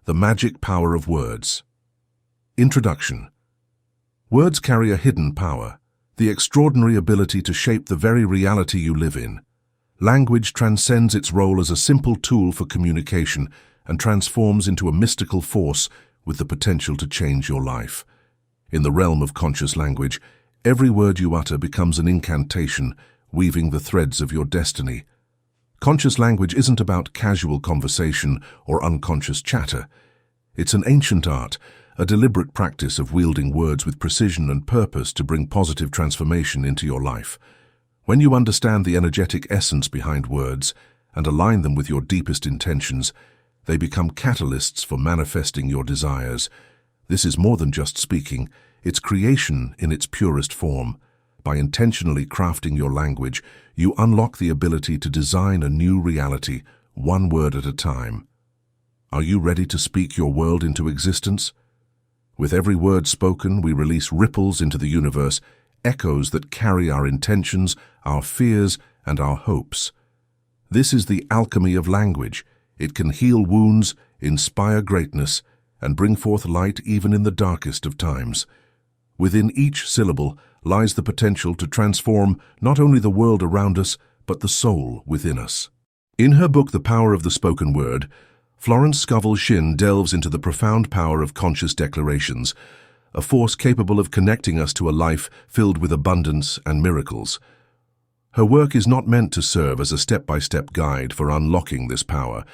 The magic power of words. Introduction. Words carry a hidden power, the extraordinary ability to shape the very reality you live in. Language transcends its role as a simple tool for communication and transforms into a mystical force with the potential to change your life. In the realm of conscious language, every word you utter becomes an incantation, weaving the threads of your destiny. Conscious language isn't about casual conversation or unconscious chatter. It's an ancient art, a deliberate practice of wielding words with precision and purpose to bring positive transformation into your life. When you understand the energetic essence behind words and align them with your deepest intentions, they become catalysts for manifesting your desires. This is more than just speaking, it's creation in its purest form. By intentionally crafting your language, you unlock the ability to design a new reality, one word at a time. Are you ready to speak your world into existence? With every word spoken, we release ripples into the universe, echoes that carry our intentions, our fears, and our hopes. This is the alchemy of language. It can heal wounds, inspire greatness, and bring forth light even in the darkest of times. Within each syllable lies the potential to transform not only the world around us, but the soul within us. In her book, The Power of the Spoken Word, Florence Scovel Shinn delves into the profound power of conscious declarations, a force capable of connecting us to a life filled with abundance and miracles. Her work is not meant to serve as a step-by-step guide for unlocking this power.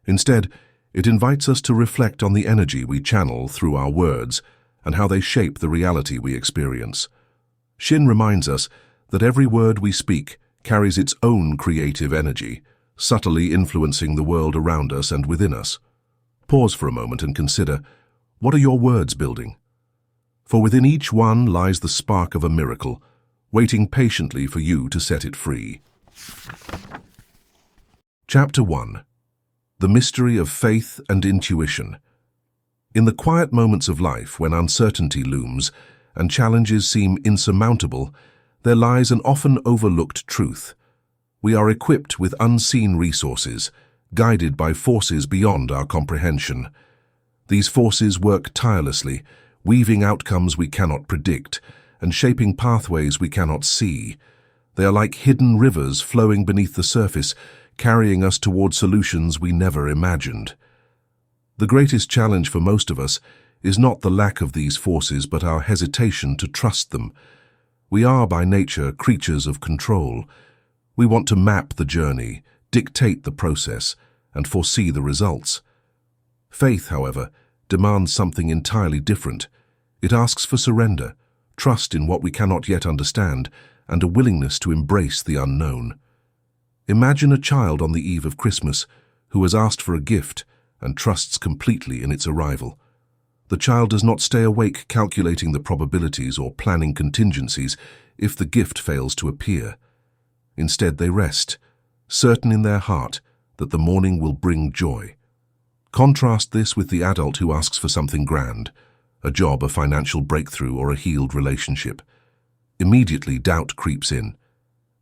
Instead, it invites us to reflect on the energy we channel through our words and how they shape the reality we experience. Shinn reminds us that every word we speak carries its own creative energy, subtly influencing the world around us and within us. Pause for a moment and consider, what are your words building? For within each one lies the spark of a miracle, waiting patiently for you to set it free. Chapter 1. The Mystery of Faith and Intuition. In the quiet moments of life when uncertainty looms and challenges seem insurmountable, there lies an often overlooked truth. We are equipped with unseen resources, guided by forces beyond our comprehension. These forces work tirelessly, weaving outcomes we cannot predict and shaping pathways we cannot see. They are like hidden rivers flowing beneath the surface, carrying us toward solutions we never imagined. The greatest challenge for most of us is not the lack of these forces, but our hesitation to trust them. We are by nature creatures of control. We want to map the journey, dictate the process, and foresee the results. Faith, however, demands something entirely different. It asks for surrender, trust in what we cannot yet understand, and a willingness to embrace the unknown. Imagine a child on the eve of Christmas who has asked for a gift and trusts completely in its arrival. The child does not stay awake calculating the probabilities or planning contingencies if the gift fails to appear. Instead, they rest, certain in their heart that the morning will bring joy. Contrast this with the adult who asks for something grand, a job, a financial breakthrough, or a healed relationship. Immediately, doubt creeps in.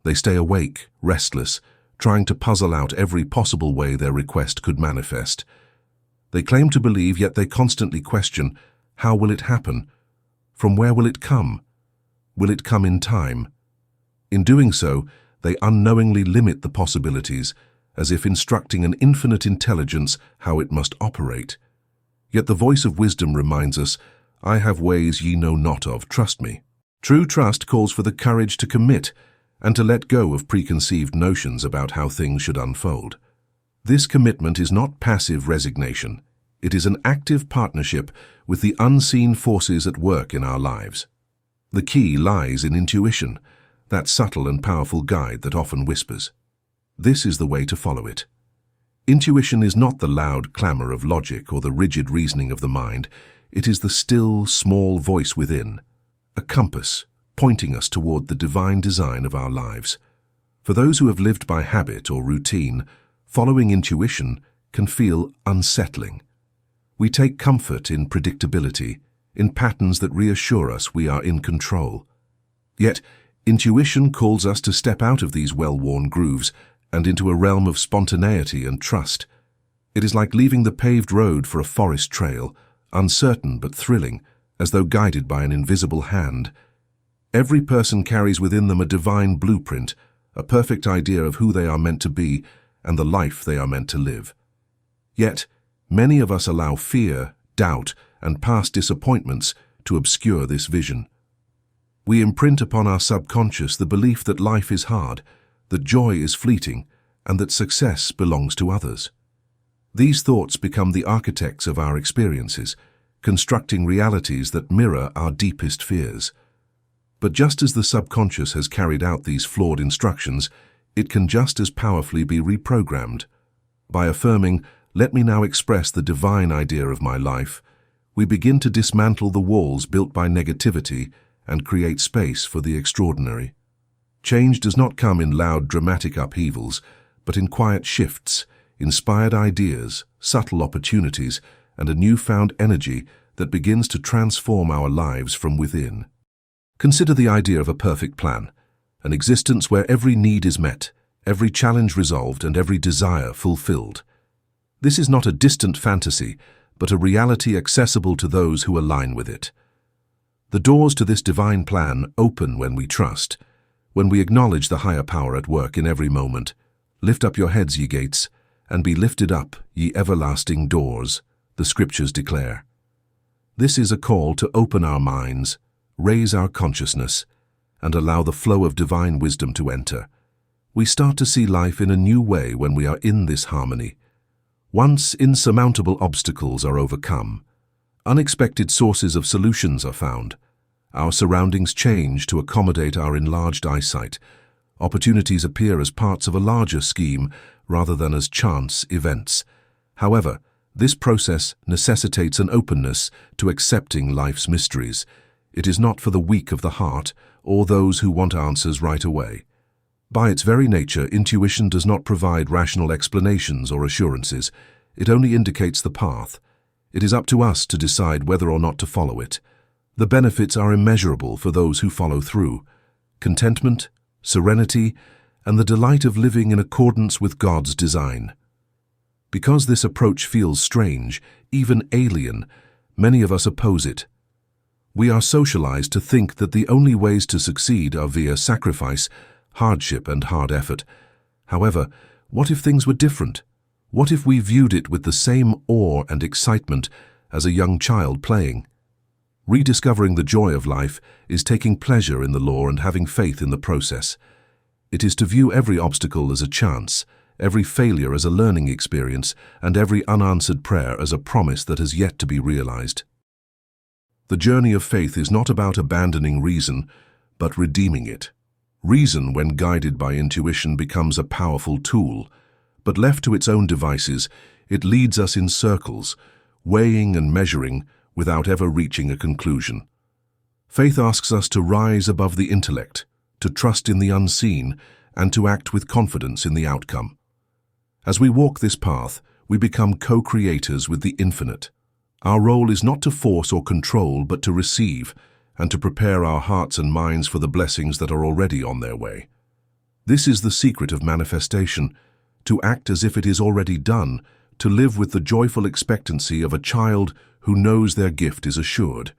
They stay awake, restless, trying to puzzle out every possible way their request could manifest. They claim to believe, yet they constantly question, how will it happen? From where will it come? Will it come in time? In doing so, they unknowingly limit the possibilities, as if instructing an infinite intelligence how it must operate. Yet the voice of wisdom reminds us, I have ways ye know not of, trust me. True trust calls for the courage to commit and to let go of preconceived notions about how things should unfold. This commitment is not passive resignation. It is an active partnership with the unseen forces at work in our lives. The key lies in intuition, that subtle and powerful guide that often whispers. This is the way to follow it. Intuition is not the loud clamor of logic or the rigid reasoning of the mind. It is the still, small voice within, a compass pointing us toward the divine design of our lives. For those who have lived by habit or routine, following intuition can feel unsettling. We take comfort in predictability, in patterns that reassure us we are in control. Yet, intuition calls us to step out of these well-worn grooves and into a realm of spontaneity and trust. It is like leaving the paved road for a forest trail, uncertain but thrilling, as though guided by an invisible hand. Every person carries within them a divine blueprint, a perfect idea of who they are meant to be and the life they are meant to live. Yet, many of us allow fear, doubt, and past disappointments to obscure this vision. We imprint upon our subconscious the belief that life is hard, that joy is fleeting, and that success belongs to others. These thoughts become the architects of our experiences, constructing realities that mirror our deepest fears. But just as the subconscious has carried out these flawed instructions, it can just as powerfully be reprogrammed. By affirming, "Let me now express the divine idea of my life," we begin to dismantle the walls built by negativity and create space for the extraordinary. Change does not come in loud, dramatic upheavals, but in quiet shifts, inspired ideas, subtle opportunities, and a newfound energy that begins to transform our lives from within. Consider the idea of a perfect plan, an existence where every need is met, every challenge resolved, and every desire fulfilled. This is not a distant fantasy, but a reality accessible to those who align with it. The doors to this divine plan open when we trust, when we acknowledge the higher power at work in every moment. "Lift up your heads, ye gates, and be lifted up, ye everlasting doors," the scriptures declare. This is a call to open our minds, raise our consciousness, and allow the flow of divine wisdom to enter. We start to see life in a new way when we are in this harmony. Once insurmountable obstacles are overcome, unexpected sources of solutions are found. Our surroundings change to accommodate our enlarged eyesight. Opportunities appear as parts of a larger scheme rather than as chance events. However, this process necessitates an openness to accepting life's mysteries. It is not for the weak of the heart or those who want answers right away. By its very nature, intuition does not provide rational explanations or assurances. It only indicates the path. It is up to us to decide whether or not to follow it. The benefits are immeasurable for those who follow through. Contentment, serenity, and the delight of living in accordance with God's design. Because this approach feels strange, even alien, many of us oppose it. We are socialized to think that the only ways to succeed are via sacrifice, hardship, and hard effort. However, what if things were different? What if we viewed it with the same awe and excitement as a young child playing? Rediscovering the joy of life is taking pleasure in the law and having faith in the process. It is to view every obstacle as a chance, every failure as a learning experience, and every unanswered prayer as a promise that has yet to be realized. The journey of faith is not about abandoning reason, but redeeming it. Reason, when guided by intuition, becomes a powerful tool, but left to its own devices, it leads us in circles, weighing and measuring without ever reaching a conclusion. Faith asks us to rise above the intellect, to trust in the unseen, and to act with confidence in the outcome. As we walk this path, we become co-creators with the infinite. Our role is not to force or control, but to receive, and to prepare our hearts and minds for the blessings that are already on their way. This is the secret of manifestation, to act as if it is already done, to live with the joyful expectancy of a child who knows their gift is assured.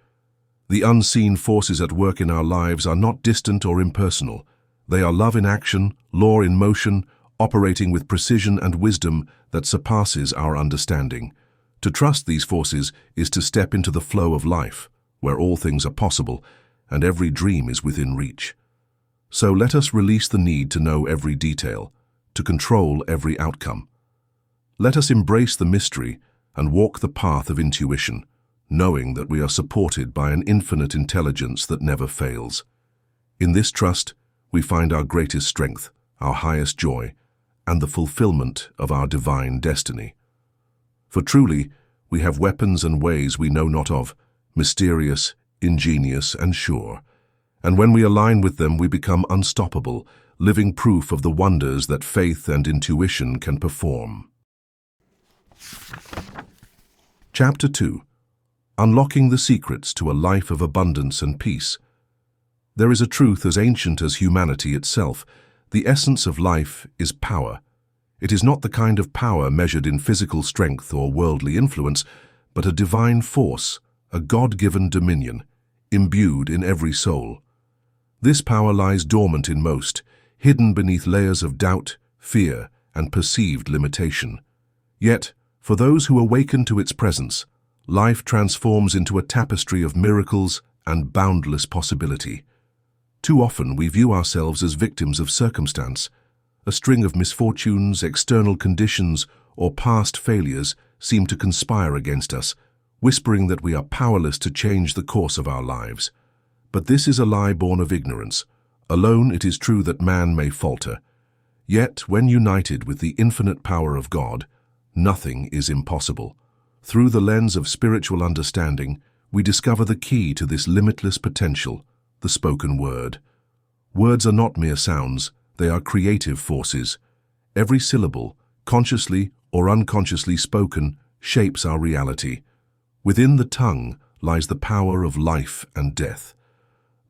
The unseen forces at work in our lives are not distant or impersonal. They are love in action, law in motion, operating with precision and wisdom that surpasses our understanding. To trust these forces is to step into the flow of life, where all things are possible and every dream is within reach. So let us release the need to know every detail, to control every outcome. Let us embrace the mystery and walk the path of intuition, knowing that we are supported by an infinite intelligence that never fails. In this trust, we find our greatest strength, our highest joy, and the fulfillment of our divine destiny. For truly, we have weapons and ways we know not of, mysterious, ingenious, and sure. And when we align with them, we become unstoppable, living proof of the wonders that faith and intuition can perform. Chapter 2. Unlocking the Secrets to a Life of Abundance and Peace. There is a truth as ancient as humanity itself. The essence of life is power. It is not the kind of power measured in physical strength or worldly influence, but a divine force, a God-given dominion, imbued in every soul. This power lies dormant in most, hidden beneath layers of doubt, fear, and perceived limitation. Yet, for those who awaken to its presence, life transforms into a tapestry of miracles and boundless possibility. Too often we view ourselves as victims of circumstance. A string of misfortunes, external conditions, or past failures seem to conspire against us, whispering that we are powerless to change the course of our lives. But this is a lie born of ignorance. Alone it is true that man may falter. Yet, when united with the infinite power of God, nothing is impossible. Through the lens of spiritual understanding, we discover the key to this limitless potential, the spoken word. Words are not mere sounds, they are creative forces. Every syllable, consciously or unconsciously spoken, shapes our reality. Within the tongue lies the power of life and death.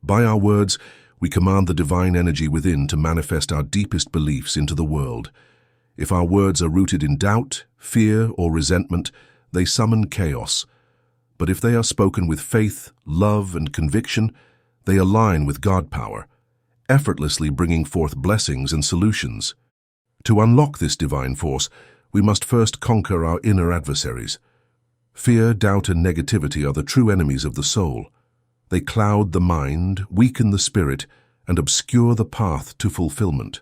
By our words, we command the divine energy within to manifest our deepest beliefs into the world. If our words are rooted in doubt, fear, or resentment, they summon chaos. But if they are spoken with faith, love, and conviction, they align with God power, effortlessly bringing forth blessings and solutions. To unlock this divine force, we must first conquer our inner adversaries. Fear, doubt, and negativity are the true enemies of the soul. They cloud the mind, weaken the spirit, and obscure the path to fulfillment.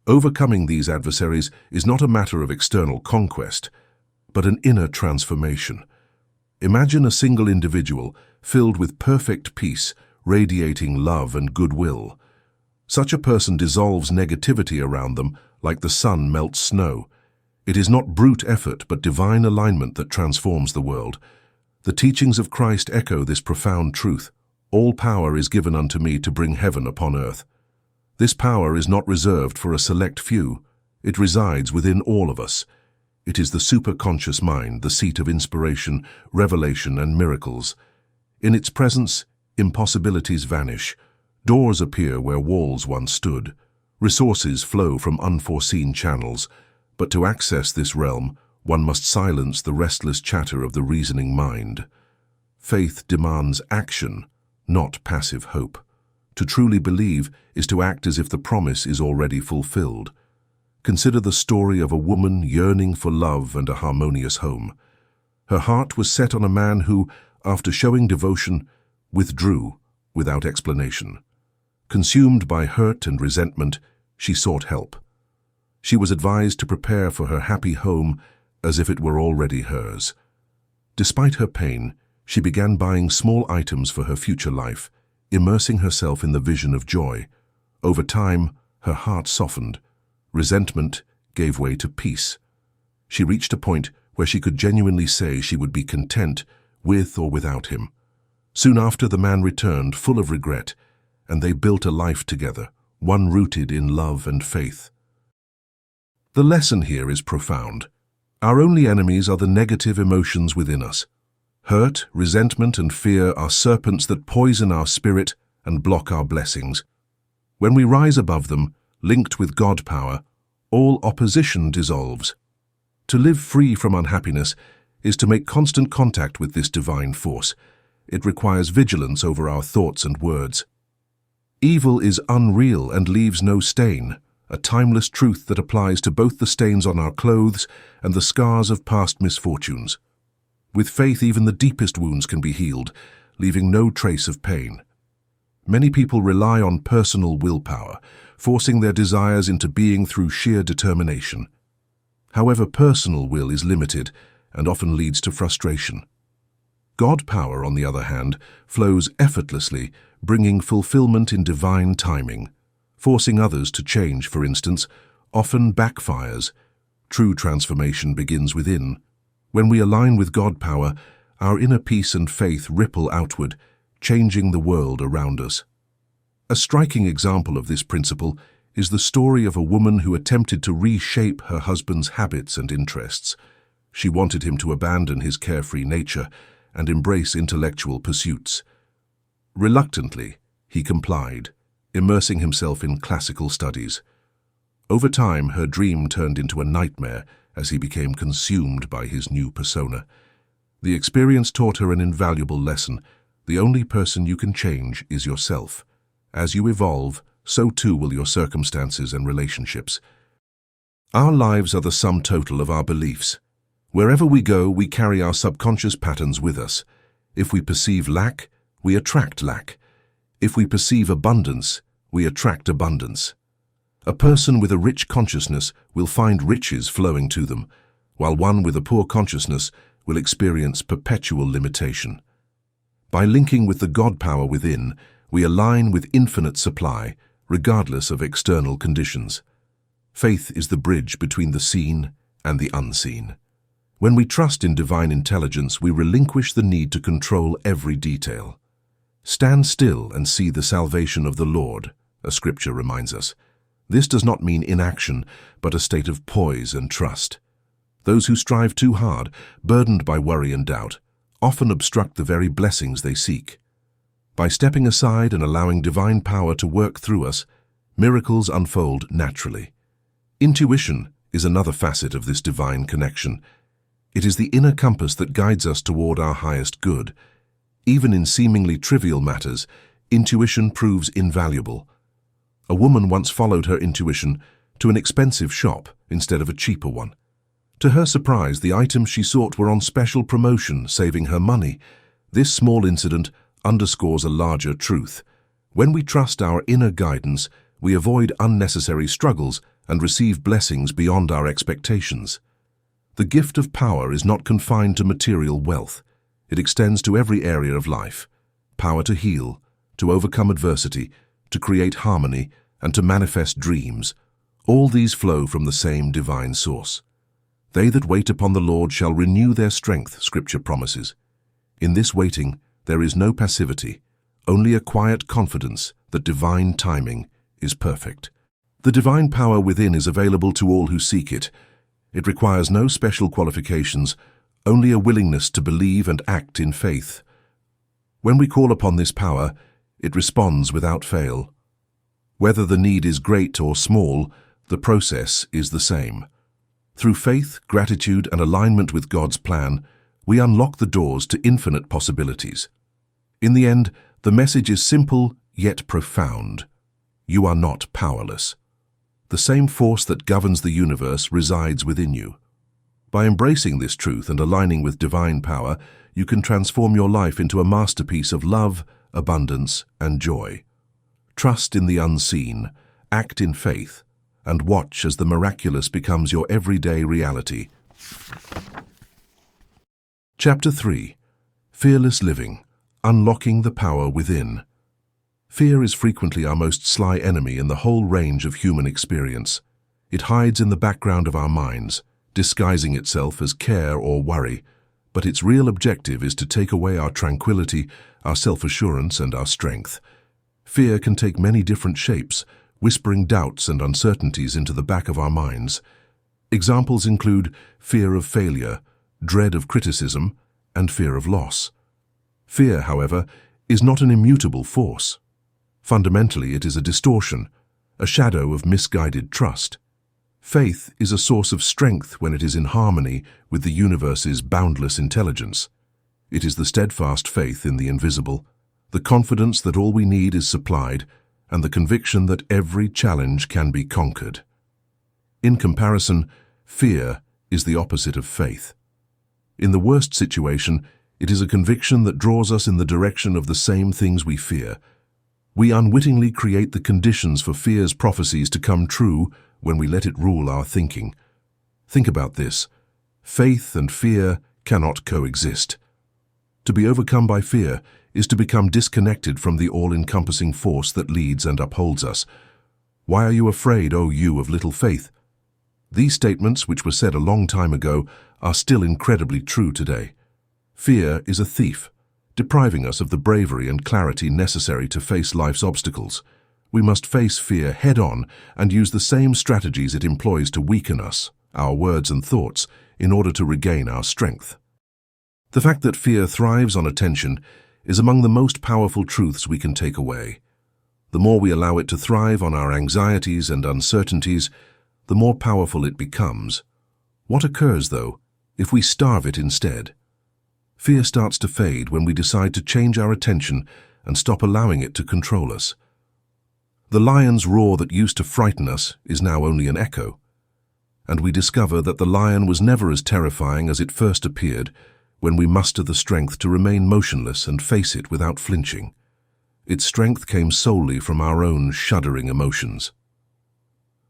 Overcoming these adversaries is not a matter of external conquest, but an inner transformation. Imagine a single individual filled with perfect peace, radiating love and goodwill. Such a person dissolves negativity around them like the sun melts snow. It is not brute effort but divine alignment that transforms the world. The teachings of Christ echo this profound truth. All power is given unto me to bring heaven upon earth. This power is not reserved for a select few. It resides within all of us. It is the superconscious mind, the seat of inspiration, revelation, and miracles. In its presence, impossibilities vanish. Doors appear where walls once stood. Resources flow from unforeseen channels. But to access this realm, one must silence the restless chatter of the reasoning mind. Faith demands action, not passive hope. To truly believe is to act as if the promise is already fulfilled. Consider the story of a woman yearning for love and a harmonious home. Her heart was set on a man who, after showing devotion, withdrew without explanation. Consumed by hurt and resentment, she sought help. She was advised to prepare for her happy home as if it were already hers. Despite her pain, she began buying small items for her future life, immersing herself in the vision of joy. Over time, her heart softened. Resentment gave way to peace. She reached a point where she could genuinely say she would be content with or without him. Soon after, the man returned, full of regret, and they built a life together, one rooted in love and faith. The lesson here is profound. Our only enemies are the negative emotions within us. Hurt, resentment, and fear are serpents that poison our spirit and block our blessings. When we rise above them, linked with God power, all opposition dissolves. To live free from unhappiness is to make constant contact with this divine force. It requires vigilance over our thoughts and words. Evil is unreal and leaves no stain, a timeless truth that applies to both the stains on our clothes and the scars of past misfortunes. With faith, even the deepest wounds can be healed, leaving no trace of pain. Many people rely on personal willpower, forcing their desires into being through sheer determination. However, personal will is limited and often leads to frustration. God power, on the other hand, flows effortlessly, bringing fulfillment in divine timing. Forcing others to change, for instance, often backfires. True transformation begins within. When we align with God power, our inner peace and faith ripple outward, changing the world around us. A striking example of this principle is the story of a woman who attempted to reshape her husband's habits and interests. She wanted him to abandon his carefree nature and embrace intellectual pursuits. Reluctantly, he complied, immersing himself in classical studies. Over time, her dream turned into a nightmare as he became consumed by his new persona. The experience taught her an invaluable lesson. The only person you can change is yourself. As you evolve, so too will your circumstances and relationships. Our lives are the sum total of our beliefs. Wherever we go, we carry our subconscious patterns with us. If we perceive lack, we attract lack. If we perceive abundance, we attract abundance. A person with a rich consciousness will find riches flowing to them, while one with a poor consciousness will experience perpetual limitation. By linking with the God power within, we align with infinite supply, regardless of external conditions. Faith is the bridge between the seen and the unseen. When we trust in divine intelligence, we relinquish the need to control every detail. Stand still and see the salvation of the Lord, a scripture reminds us. This does not mean inaction, but a state of poise and trust. Those who strive too hard, burdened by worry and doubt, often obstruct the very blessings they seek. By stepping aside and allowing divine power to work through us, miracles unfold naturally. Intuition is another facet of this divine connection. It is the inner compass that guides us toward our highest good. Even in seemingly trivial matters, intuition proves invaluable. A woman once followed her intuition to an expensive shop instead of a cheaper one. To her surprise, the items she sought were on special promotion, saving her money. This small incident underscores a larger truth. When we trust our inner guidance, we avoid unnecessary struggles and receive blessings beyond our expectations. The gift of power is not confined to material wealth. It extends to every area of life. Power to heal, to overcome adversity, to create harmony, and to manifest dreams. All these flow from the same divine source. They that wait upon the Lord shall renew their strength, Scripture promises. In this waiting, there is no passivity, only a quiet confidence that divine timing is perfect. The divine power within is available to all who seek it. It requires no special qualifications, only a willingness to believe and act in faith. When we call upon this power, it responds without fail. Whether the need is great or small, the process is the same. Through faith, gratitude, and alignment with God's plan, we unlock the doors to infinite possibilities. In the end, the message is simple yet profound. You are not powerless. The same force that governs the universe resides within you. By embracing this truth and aligning with divine power, you can transform your life into a masterpiece of love, abundance, and joy. Trust in the unseen, act in faith, and watch as the miraculous becomes your everyday reality. Chapter 3. Fearless Living, Unlocking the Power Within. Fear is frequently our most sly enemy in the whole range of human experience. It hides in the background of our minds, disguising itself as care or worry, but its real objective is to take away our tranquility, our self-assurance, and our strength. Fear can take many different shapes, whispering doubts and uncertainties into the back of our minds. Examples include fear of failure, dread of criticism, and fear of loss. Fear, however, is not an immutable force. Fundamentally, it is a distortion, a shadow of misguided trust. Faith is a source of strength when it is in harmony with the universe's boundless intelligence. It is the steadfast faith in the invisible, the confidence that all we need is supplied, and the conviction that every challenge can be conquered. In comparison, fear is the opposite of faith. In the worst situation, it is a conviction that draws us in the direction of the same things we fear. We unwittingly create the conditions for fear's prophecies to come true when we let it rule our thinking. Think about this. Faith and fear cannot coexist. To be overcome by fear is to become disconnected from the all-encompassing force that leads and upholds us. Why are you afraid, O you of little faith? These statements, which were said a long time ago, are still incredibly true today. Fear is a thief, depriving us of the bravery and clarity necessary to face life's obstacles. We must face fear head-on and use the same strategies it employs to weaken us, our words and thoughts, in order to regain our strength. The fact that fear thrives on attention is among the most powerful truths we can take away. The more we allow it to thrive on our anxieties and uncertainties, the more powerful it becomes. What occurs, though, if we starve it instead? Fear starts to fade when we decide to change our attention and stop allowing it to control us. The lion's roar that used to frighten us is now only an echo, and we discover that the lion was never as terrifying as it first appeared when we muster the strength to remain motionless and face it without flinching. Its strength came solely from our own shuddering emotions.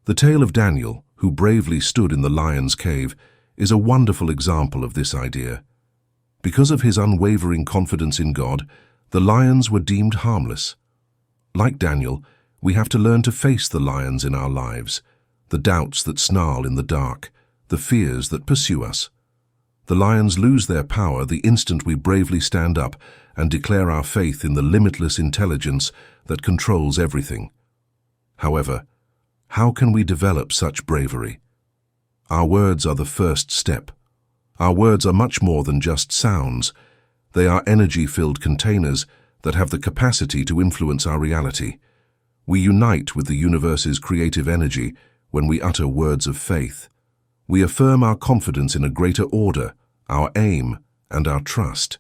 The tale of Daniel, who bravely stood in the lion's cave, is a wonderful example of this idea. Because of his unwavering confidence in God, the lions were deemed harmless. Like Daniel, we have to learn to face the lions in our lives, the doubts that snarl in the dark, the fears that pursue us. The lions lose their power the instant we bravely stand up and declare our faith in the limitless intelligence that controls everything. However, how can we develop such bravery? Our words are the first step. Our words are much more than just sounds. They are energy-filled containers that have the capacity to influence our reality. We unite with the universe's creative energy when we utter words of faith. We affirm our confidence in a greater order, our aim, and our trust.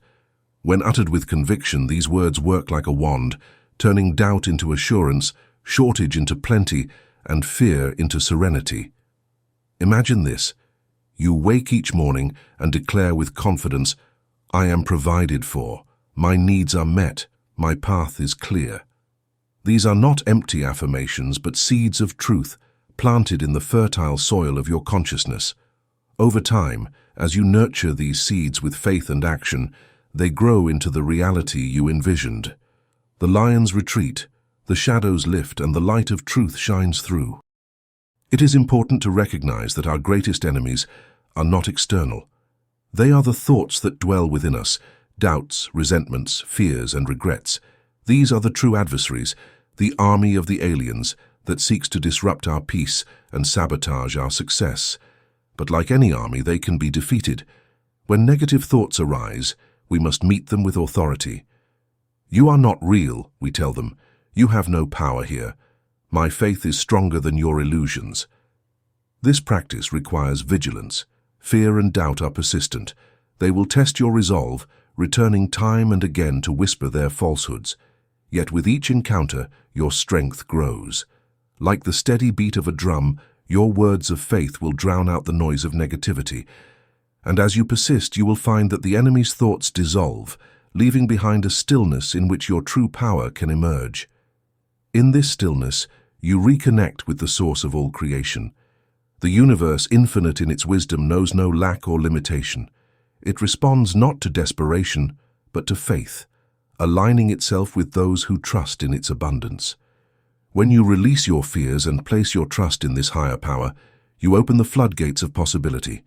When uttered with conviction, these words work like a wand, turning doubt into assurance, shortage into plenty, and fear into serenity. Imagine this. You wake each morning and declare with confidence, "I am provided for, my needs are met, my path is clear." These are not empty affirmations, but seeds of truth, planted in the fertile soil of your consciousness. Over time, as you nurture these seeds with faith and action, they grow into the reality you envisioned. The lions retreat, the shadows lift, and the light of truth shines through. It is important to recognize that our greatest enemies are not external. They are the thoughts that dwell within us, doubts, resentments, fears, and regrets. These are the true adversaries, the army of the aliens that seeks to disrupt our peace and sabotage our success. But like any army, they can be defeated. When negative thoughts arise, we must meet them with authority. "You are not real," we tell them. "You have no power here. My faith is stronger than your illusions." This practice requires vigilance. Fear and doubt are persistent. They will test your resolve, returning time and again to whisper their falsehoods. Yet with each encounter, your strength grows. Like the steady beat of a drum, your words of faith will drown out the noise of negativity. And as you persist, you will find that the enemy's thoughts dissolve, leaving behind a stillness in which your true power can emerge. In this stillness, you reconnect with the source of all creation. The universe, infinite in its wisdom, knows no lack or limitation. It responds not to desperation, but to faith, aligning itself with those who trust in its abundance. When you release your fears and place your trust in this higher power, you open the floodgates of possibility.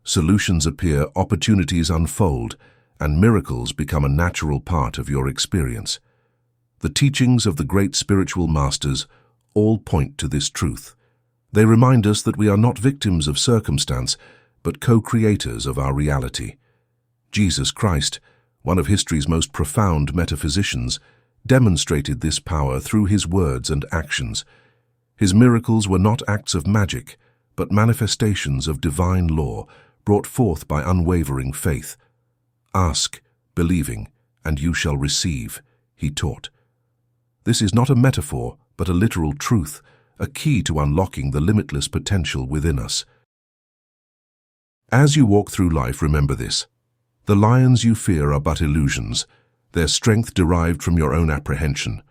Solutions appear, opportunities unfold, and miracles become a natural part of your experience. The teachings of the great spiritual masters all point to this truth. They remind us that we are not victims of circumstance, but co-creators of our reality. Jesus Christ, one of history's most profound metaphysicians, demonstrated this power through his words and actions. His miracles were not acts of magic, but manifestations of divine law brought forth by unwavering faith. "Ask, believing, and you shall receive," he taught. This is not a metaphor, but a literal truth, a key to unlocking the limitless potential within us. As you walk through life, remember this. The lions you fear are but illusions, their strength derived from your own apprehension.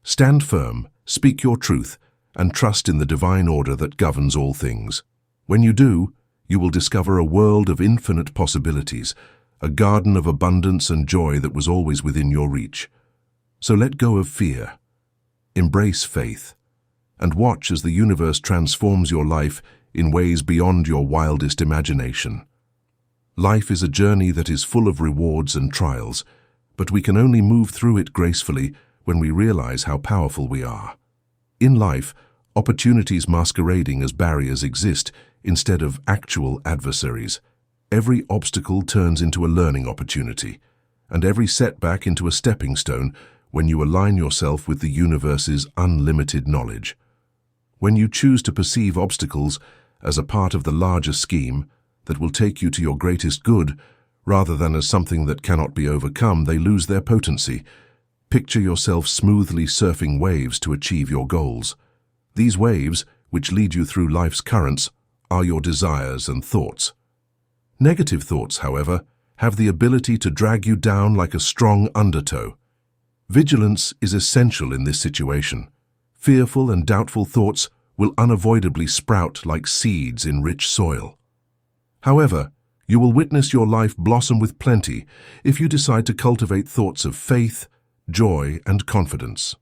Stand firm, speak your truth, and trust in the divine order that governs all things. When you do, you will discover a world of infinite possibilities, a garden of abundance and joy that was always within your reach. So let go of fear, embrace faith, and watch as the universe transforms your life in ways beyond your wildest imagination. Life is a journey that is full of rewards and trials, but we can only move through it gracefully when we realize how powerful we are. In life, opportunities masquerading as barriers exist instead of actual adversaries. Every obstacle turns into a learning opportunity, and every setback into a stepping stone when you align yourself with the universe's unlimited knowledge. When you choose to perceive obstacles as a part of the larger scheme that will take you to your greatest good, rather than as something that cannot be overcome, they lose their potency. Picture yourself smoothly surfing waves to achieve your goals. These waves, which lead you through life's currents, are your desires and thoughts. Negative thoughts, however, have the ability to drag you down like a strong undertow. Vigilance is essential in this situation. Fearful and doubtful thoughts will unavoidably sprout like seeds in rich soil. However, you will witness your life blossom with plenty if you decide to cultivate thoughts of faith, joy, and confidence.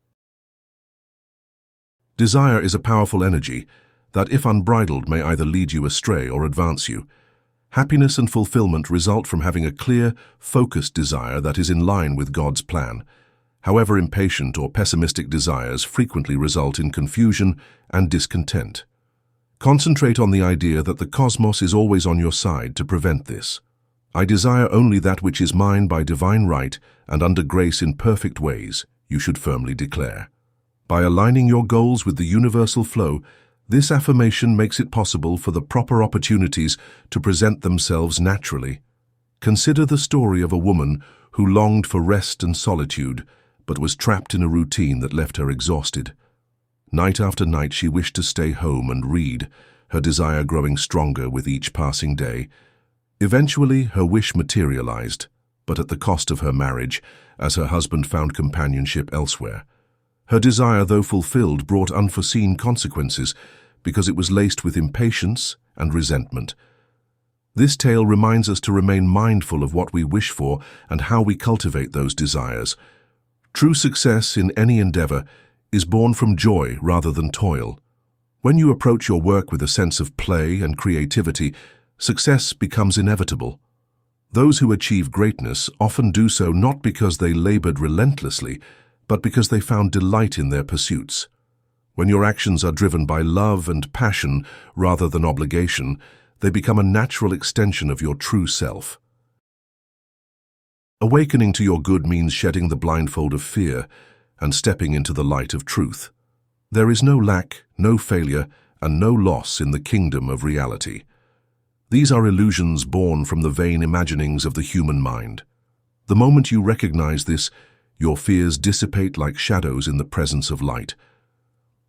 Desire is a powerful energy that, if unbridled, may either lead you astray or advance you. Happiness and fulfillment result from having a clear, focused desire that is in line with God's plan. However, impatient or pessimistic desires frequently result in confusion and discontent. Concentrate on the idea that the cosmos is always on your side to prevent this. I desire only that which is mine by divine right and under grace in perfect ways, you should firmly declare. By aligning your goals with the universal flow, this affirmation makes it possible for the proper opportunities to present themselves naturally. Consider the story of a woman who longed for rest and solitude, but was trapped in a routine that left her exhausted. Night after night she wished to stay home and read, her desire growing stronger with each passing day. Eventually, her wish materialized, but at the cost of her marriage, as her husband found companionship elsewhere. Her desire, though fulfilled, brought unforeseen consequences because it was laced with impatience and resentment. This tale reminds us to remain mindful of what we wish for and how we cultivate those desires. True success in any endeavor is born from joy rather than toil. When you approach your work with a sense of play and creativity, success becomes inevitable. Those who achieve greatness often do so not because they labored relentlessly, but because they found delight in their pursuits. When your actions are driven by love and passion rather than obligation, they become a natural extension of your true self. Awakening to your good means shedding the blindfold of fear and stepping into the light of truth. There is no lack, no failure, and no loss in the kingdom of reality. These are illusions born from the vain imaginings of the human mind. The moment you recognize this, your fears dissipate like shadows in the presence of light.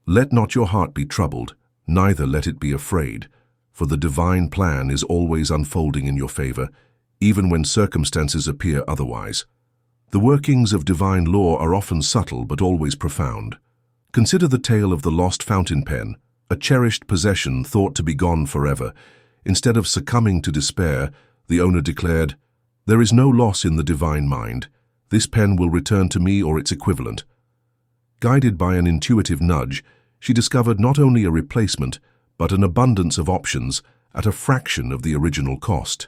Let not your heart be troubled, neither let it be afraid, for the divine plan is always unfolding in your favor, even when circumstances appear otherwise. The workings of divine law are often subtle but always profound. Consider the tale of the lost fountain pen, a cherished possession thought to be gone forever. Instead of succumbing to despair, the owner declared, "There is no loss in the divine mind. This pen will return to me or its equivalent." Guided by an intuitive nudge, she discovered not only a replacement, but an abundance of options at a fraction of the original cost.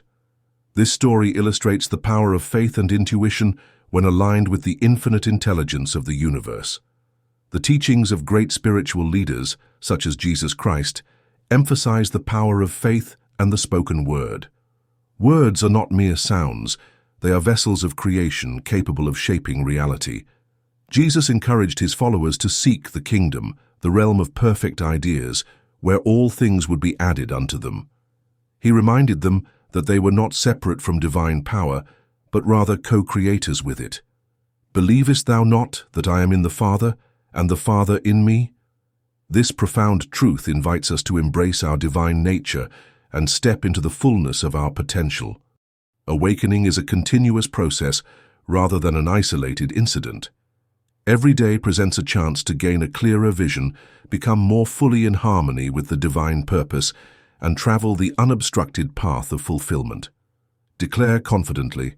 This story illustrates the power of faith and intuition when aligned with the infinite intelligence of the universe. The teachings of great spiritual leaders, such as Jesus Christ, emphasize the power of faith and the spoken word. Words are not mere sounds, they are vessels of creation capable of shaping reality. Jesus encouraged his followers to seek the kingdom, the realm of perfect ideas, where all things would be added unto them. He reminded them that they were not separate from divine power, but rather co-creators with it. "Believest thou not that I am in the Father, and the Father in me?" This profound truth invites us to embrace our divine nature and step into the fullness of our potential. Awakening is a continuous process rather than an isolated incident. Every day presents a chance to gain a clearer vision, become more fully in harmony with the divine purpose, and travel the unobstructed path of fulfillment. Declare confidently,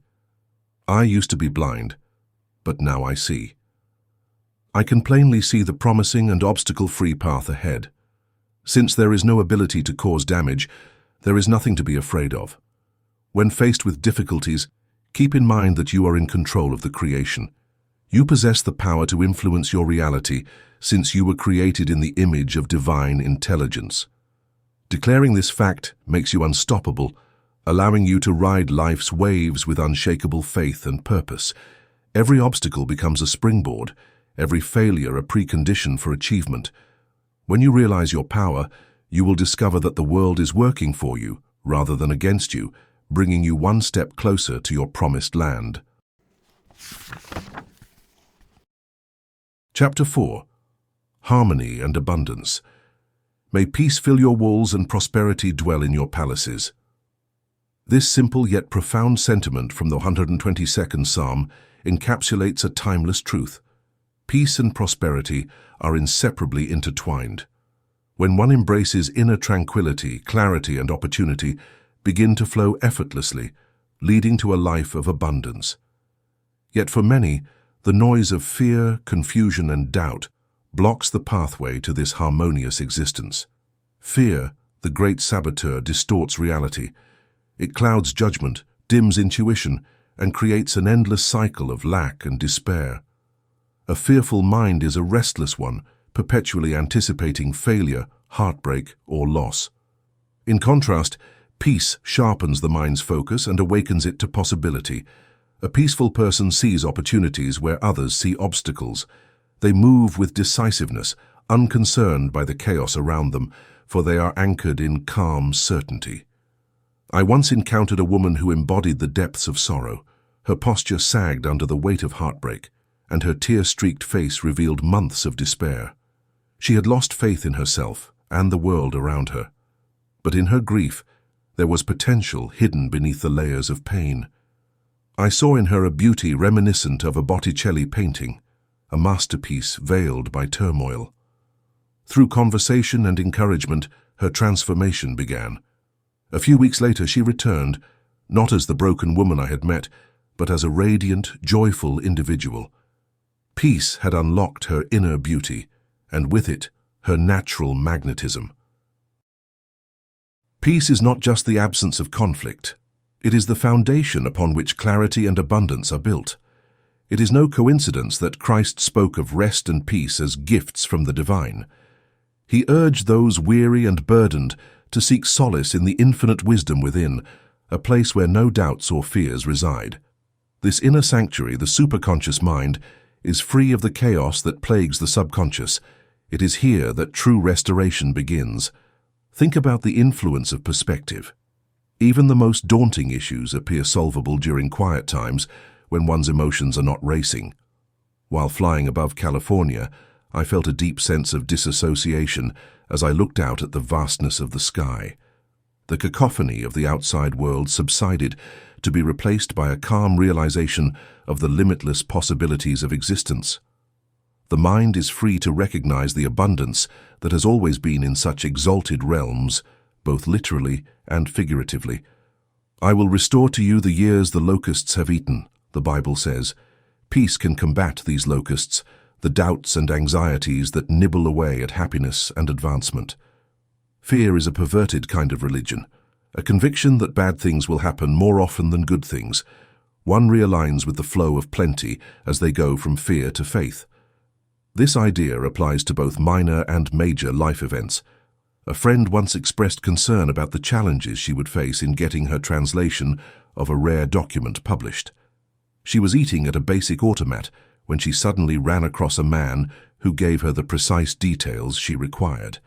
"I used to be blind, but now I see. I can plainly see the promising and obstacle-free path ahead. Since there is no ability to cause damage, there is nothing to be afraid of. When faced with difficulties, keep in mind that you are in control of the creation. You possess the power to influence your reality, since you were created in the image of divine intelligence. Declaring this fact makes you unstoppable, allowing you to ride life's waves with unshakable faith and purpose. Every obstacle becomes a springboard, every failure a precondition for achievement. When you realize your power, you will discover that the world is working for you rather than against you, bringing you one step closer to your promised land. Chapter 4. Harmony and Abundance. May peace fill your walls and prosperity dwell in your palaces. This simple yet profound sentiment from the 122nd Psalm encapsulates a timeless truth. Peace and prosperity are inseparably intertwined. When one embraces inner tranquility, clarity, and opportunity begin to flow effortlessly, leading to a life of abundance. Yet for many, the noise of fear, confusion, and doubt blocks the pathway to this harmonious existence. Fear, the great saboteur, distorts reality. It clouds judgment, dims intuition, and creates an endless cycle of lack and despair. A fearful mind is a restless one, perpetually anticipating failure, heartbreak, or loss. In contrast, peace sharpens the mind's focus and awakens it to possibility. A peaceful person sees opportunities where others see obstacles. They move with decisiveness, unconcerned by the chaos around them, for they are anchored in calm certainty. I once encountered a woman who embodied the depths of sorrow. Her posture sagged under the weight of heartbreak, and her tear-streaked face revealed months of despair. She had lost faith in herself and the world around her. But in her grief, there was potential hidden beneath the layers of pain. I saw in her a beauty reminiscent of a Botticelli painting, a masterpiece veiled by turmoil. Through conversation and encouragement, her transformation began. A few weeks later, she returned, not as the broken woman I had met, but as a radiant, joyful individual. Peace had unlocked her inner beauty, and with it, her natural magnetism. Peace is not just the absence of conflict. It is the foundation upon which clarity and abundance are built. It is no coincidence that Christ spoke of rest and peace as gifts from the divine. He urged those weary and burdened to seek solace in the infinite wisdom within, a place where no doubts or fears reside. This inner sanctuary, the superconscious mind, is free of the chaos that plagues the subconscious. It is here that true restoration begins. Think about the influence of perspective. Even the most daunting issues appear solvable during quiet times when one's emotions are not racing. While flying above California, I felt a deep sense of disassociation as I looked out at the vastness of the sky. The cacophony of the outside world subsided to be replaced by a calm realization of the limitless possibilities of existence. The mind is free to recognize the abundance that has always been in such exalted realms, both literally and figuratively. I will restore to you the years the locusts have eaten, the Bible says. Peace can combat these locusts, the doubts and anxieties that nibble away at happiness and advancement. Fear is a perverted kind of religion, a conviction that bad things will happen more often than good things. One realigns with the flow of plenty as they go from fear to faith. This idea applies to both minor and major life events. A friend once expressed concern about the challenges she would face in getting her translation of a rare document published. She was eating at a basic automat when she suddenly ran across a man who gave her the precise details she required.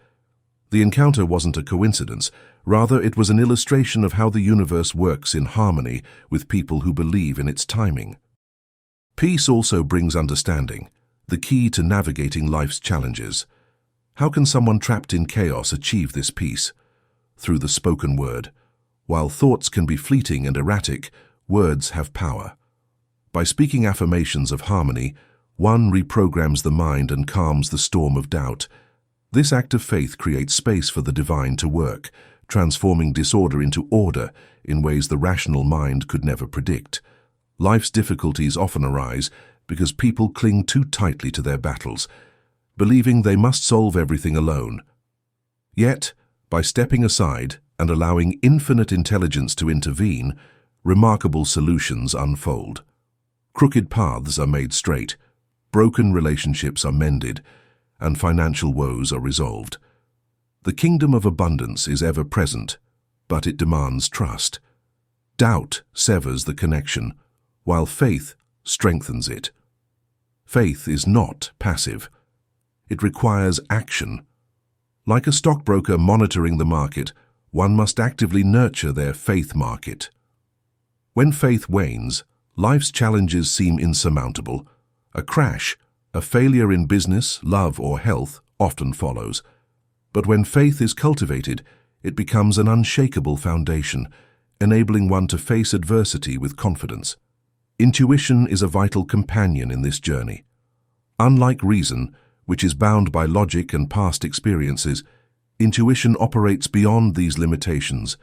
The encounter wasn't a coincidence. Rather, it was an illustration of how the universe works in harmony with people who believe in its timing. Peace also brings understanding, the key to navigating life's challenges. How can someone trapped in chaos achieve this peace? Through the spoken word. While thoughts can be fleeting and erratic, words have power. By speaking affirmations of harmony, one reprograms the mind and calms the storm of doubt. This act of faith creates space for the divine to work, transforming disorder into order in ways the rational mind could never predict. Life's difficulties often arise because people cling too tightly to their battles, believing they must solve everything alone. Yet, by stepping aside and allowing infinite intelligence to intervene, remarkable solutions unfold. Crooked paths are made straight, broken relationships are mended, and financial woes are resolved. The kingdom of abundance is ever present, but it demands trust. Doubt severs the connection, while faith strengthens it. Faith is not passive. It requires action. Like a stockbroker monitoring the market, one must actively nurture their faith market. When faith wanes, life's challenges seem insurmountable. A crash, a failure in business, love, or health often follows. But when faith is cultivated, it becomes an unshakable foundation, enabling one to face adversity with confidence. Intuition is a vital companion in this journey. Unlike reason, which is bound by logic and past experiences, intuition operates beyond these limitations.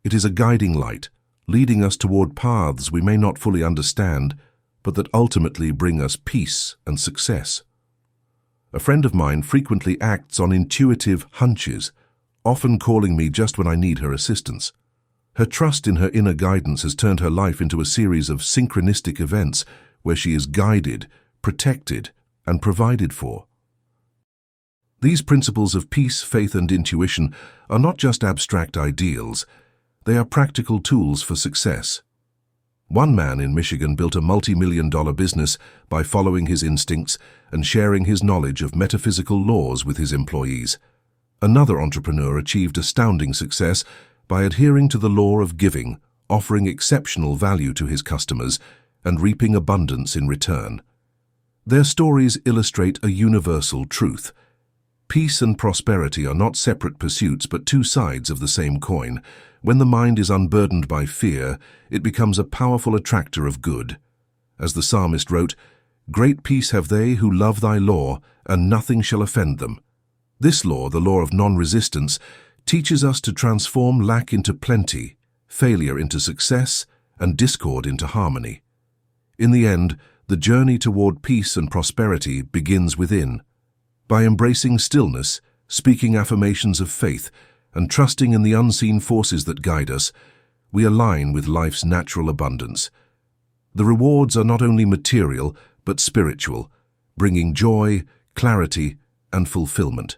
It is a guiding light, leading us toward paths we may not fully understand, but that ultimately bring us peace and success. A friend of mine frequently acts on intuitive hunches, often calling me just when I need her assistance. Her trust in her inner guidance has turned her life into a series of synchronistic events where she is guided, protected, and provided for. These principles of peace, faith, and intuition are not just abstract ideals, they are practical tools for success. One man in Michigan built a multi-million-dollar business by following his instincts and sharing his knowledge of metaphysical laws with his employees. Another entrepreneur achieved astounding success by adhering to the law of giving, offering exceptional value to his customers, and reaping abundance in return. Their stories illustrate a universal truth. Peace and prosperity are not separate pursuits but two sides of the same coin. When the mind is unburdened by fear, it becomes a powerful attractor of good. As the psalmist wrote, "Great peace have they who love thy law, and nothing shall offend them." This law, the law of non-resistance, teaches us to transform lack into plenty, failure into success, and discord into harmony. In the end, the journey toward peace and prosperity begins within. By embracing stillness, speaking affirmations of faith, and trusting in the unseen forces that guide us, we align with life's natural abundance. The rewards are not only material, but spiritual, bringing joy, clarity, and fulfillment.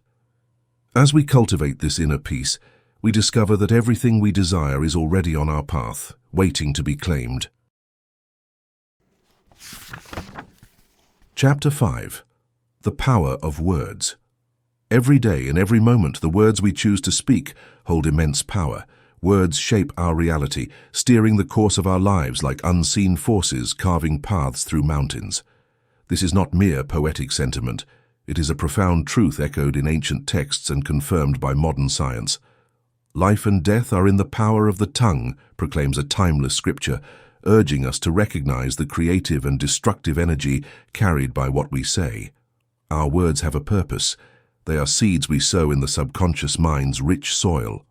As we cultivate this inner peace, we discover that everything we desire is already on our path, waiting to be claimed. Chapter 5. The Power of Words. Every day, in every moment, the words we choose to speak hold immense power. Words shape our reality, steering the course of our lives like unseen forces carving paths through mountains. This is not mere poetic sentiment. It is a profound truth echoed in ancient texts and confirmed by modern science. Life and death are in the power of the tongue, proclaims a timeless scripture, urging us to recognize the creative and destructive energy carried by what we say. Our words have a purpose. They are seeds we sow in the subconscious mind's rich soil.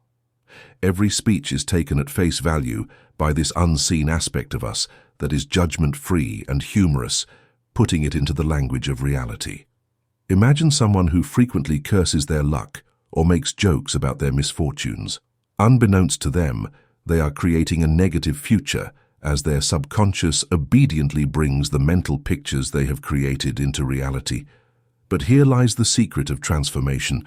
Every speech is taken at face value by this unseen aspect of us that is judgment-free and humorous, putting it into the language of reality. Imagine someone who frequently curses their luck or makes jokes about their misfortunes. Unbeknownst to them, they are creating a negative future as their subconscious obediently brings the mental pictures they have created into reality. But here lies the secret of transformation.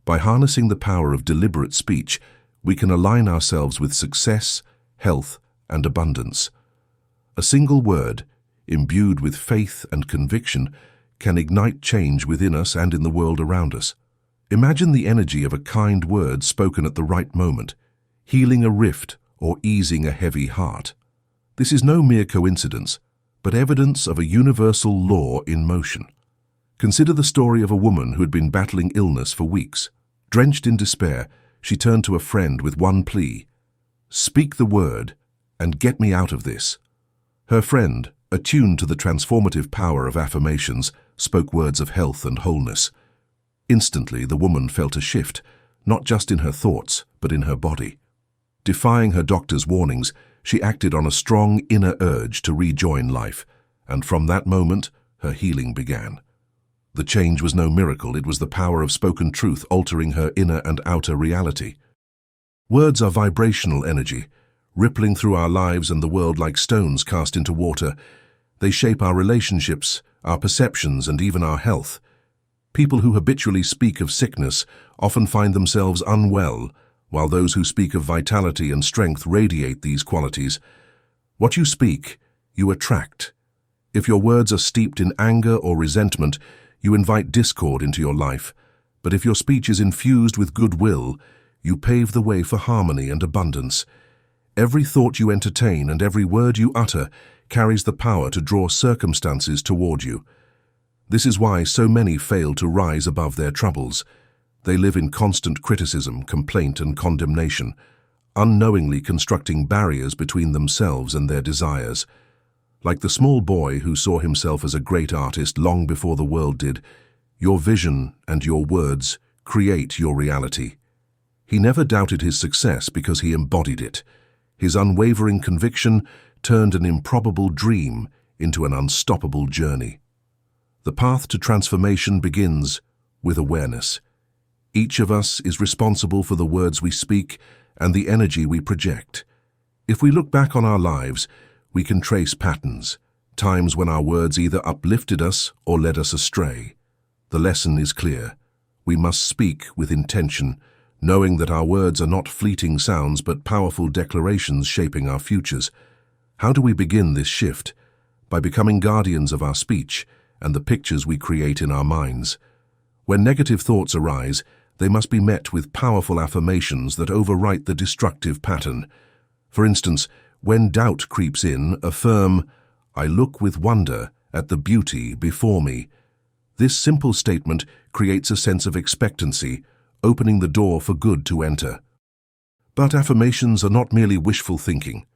By harnessing the power of deliberate speech, we can align ourselves with success, health, and abundance. A single word, imbued with faith and conviction, can ignite change within us and in the world around us. Imagine the energy of a kind word spoken at the right moment, healing a rift or easing a heavy heart. This is no mere coincidence, but evidence of a universal law in motion. Consider the story of a woman who had been battling illness for weeks. Drenched in despair, she turned to a friend with one plea: "Speak the word and get me out of this." Her friend, attuned to the transformative power of affirmations, spoke words of health and wholeness. Instantly, the woman felt a shift, not just in her thoughts, but in her body. Defying her doctor's warnings, she acted on a strong inner urge to rejoin life, and from that moment, her healing began. The change was no miracle, it was the power of spoken truth altering her inner and outer reality. Words are vibrational energy, rippling through our lives and the world like stones cast into water. They shape our relationships, our perceptions, and even our health. People who habitually speak of sickness often find themselves unwell, while those who speak of vitality and strength radiate these qualities. What you speak, you attract. If your words are steeped in anger or resentment, you invite discord into your life. But if your speech is infused with goodwill, you pave the way for harmony and abundance. Every thought you entertain and every word you utter carries the power to draw circumstances toward you. This is why so many fail to rise above their troubles. They live in constant criticism, complaint, and condemnation, unknowingly constructing barriers between themselves and their desires. Like the small boy who saw himself as a great artist long before the world did, your vision and your words create your reality. He never doubted his success because he embodied it. His unwavering conviction turned an improbable dream into an unstoppable journey. The path to transformation begins with awareness. Each of us is responsible for the words we speak and the energy we project. If we look back on our lives, we can trace patterns, times when our words either uplifted us or led us astray. The lesson is clear. We must speak with intention, knowing that our words are not fleeting sounds but powerful declarations shaping our futures. How do we begin this shift? By becoming guardians of our speech and the pictures we create in our minds. When negative thoughts arise, they must be met with powerful affirmations that overwrite the destructive pattern. For instance, when doubt creeps in, affirm, "I look with wonder at the beauty before me." This simple statement creates a sense of expectancy, opening the door for good to enter. But affirmations are not merely wishful thinking.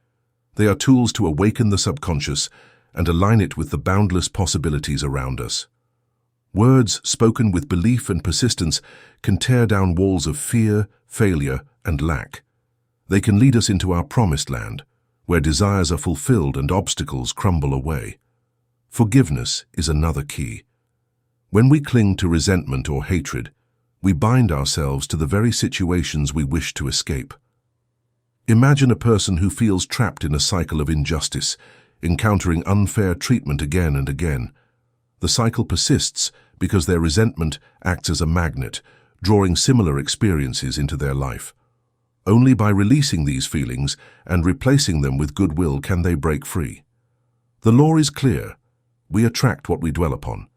They are tools to awaken the subconscious and align it with the boundless possibilities around us. Words spoken with belief and persistence can tear down walls of fear, failure, and lack. They can lead us into our promised land, where desires are fulfilled and obstacles crumble away. Forgiveness is another key. When we cling to resentment or hatred, we bind ourselves to the very situations we wish to escape. Imagine a person who feels trapped in a cycle of injustice, encountering unfair treatment again and again. The cycle persists because their resentment acts as a magnet, drawing similar experiences into their life. Only by releasing these feelings and replacing them with goodwill can they break free. The law is clear. We attract what we dwell upon.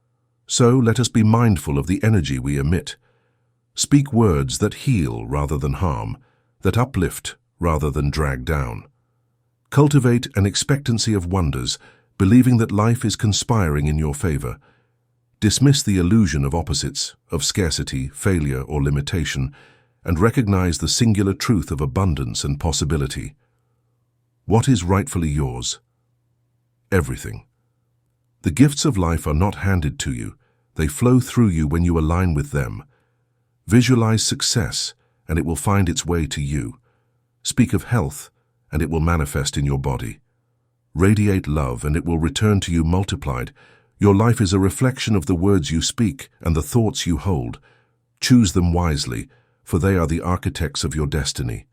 So let us be mindful of the energy we emit. Speak words that heal rather than harm, that uplift rather than drag down. Cultivate an expectancy of wonders, believing that life is conspiring in your favor. Dismiss the illusion of opposites, of scarcity, failure, or limitation, and recognize the singular truth of abundance and possibility. What is rightfully yours? Everything. The gifts of life are not handed to you. They flow through you when you align with them. Visualize success, and it will find its way to you. Speak of health, and it will manifest in your body. Radiate love, and it will return to you multiplied. Your life is a reflection of the words you speak and the thoughts you hold. Choose them wisely, for they are the architects of your destiny.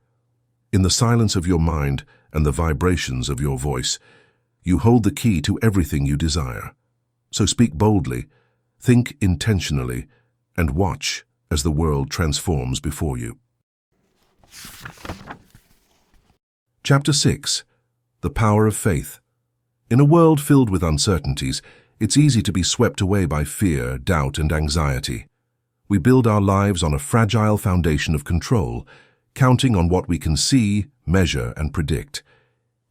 In the silence of your mind and the vibrations of your voice, you hold the key to everything you desire. So speak boldly, think intentionally, and watch as the world transforms before you. Chapter 6. The Power of Faith. In a world filled with uncertainties, it's easy to be swept away by fear, doubt, and anxiety. We build our lives on a fragile foundation of control, counting on what we can see, measure, and predict.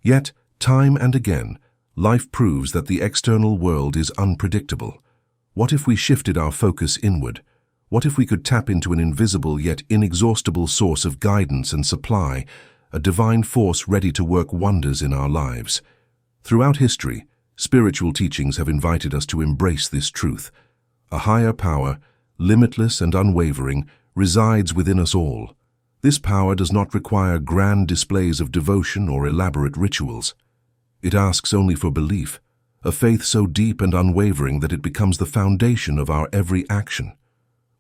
Yet, time and again, life proves that the external world is unpredictable. What if we shifted our focus inward? What if we could tap into an invisible yet inexhaustible source of guidance and supply, a divine force ready to work wonders in our lives? Throughout history, spiritual teachings have invited us to embrace this truth. A higher power, limitless and unwavering, resides within us all. This power does not require grand displays of devotion or elaborate rituals. It asks only for belief, a faith so deep and unwavering that it becomes the foundation of our every action.